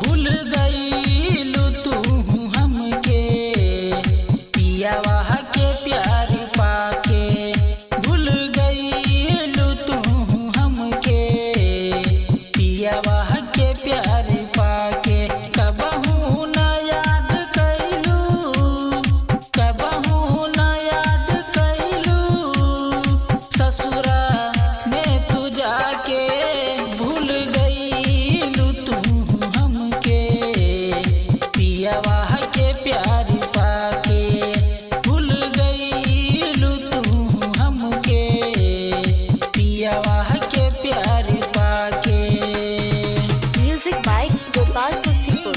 भूल गईलू तू हमके पियावा के प्यार पाके। भूल गईलू तू हमके पियावा के प्यार पाके। कबहू न याद कैलू, कबहू न याद कैलू ससुरा में तू जाके। भूल गईलू तू हमके पियावा के प्यार पाके। भूल गईलू तू हमके पियावा के प्यार पाके। Music by Gopal Tulsipur.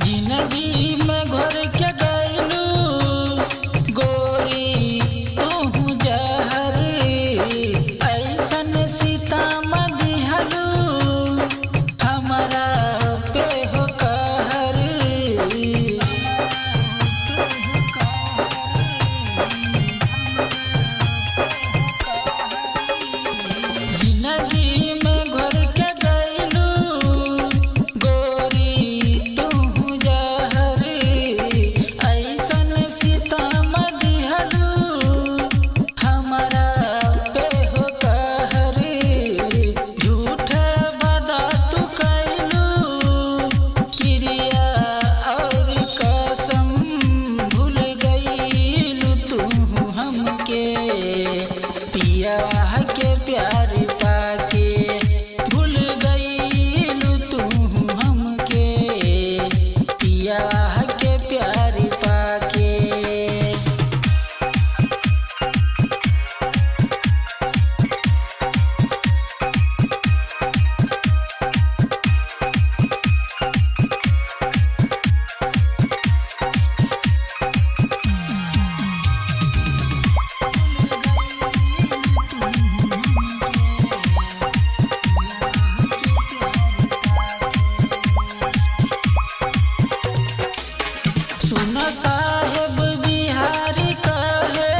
जिंदगी में घर के गईलू गोरी तू जहर। ऐसन सीताम दिहलू हमारा पे हो कहर। जिंदगी में घर के गईलू गोरी तू जहर। ऐसन सीताम दिहलू हमारा पे हो कहर। झूठ वादा तू कैलू क्रिया और कसम। भूल गईलू तू हमके पियावा के प्यार पाके। भूल गईलू तू हमके पियावा के प्यार पाके। सुन साहेब बिहारी कहे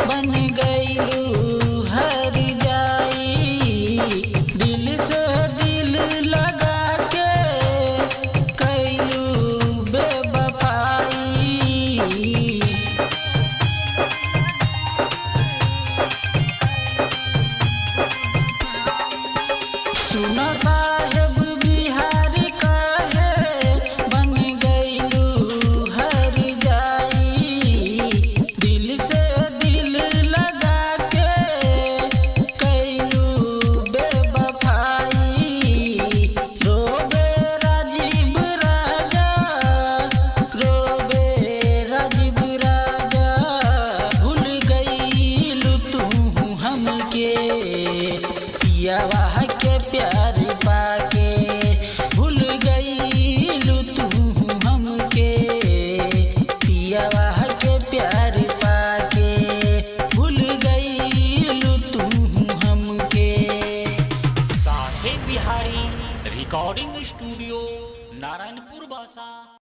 बन गईलू हर जाई। दिल से दिल लगा के कैलू बेवफाई। सुन साहेब बिहारी कहे बन गईलू हर जाई। दिल से दिल लगा के कैलू बेवफाई। रोबे राजीव राजा, रोबे राजीव राजा। भूल गईलू तू हमके पियावा के प्यार पाके। भूल गईलू तू हमके पियावा के प्यार पाके। भूल गईलू तू हमके। साहेब बिहारी रिकॉर्डिंग स्टूडियो नारायणपुर बासा।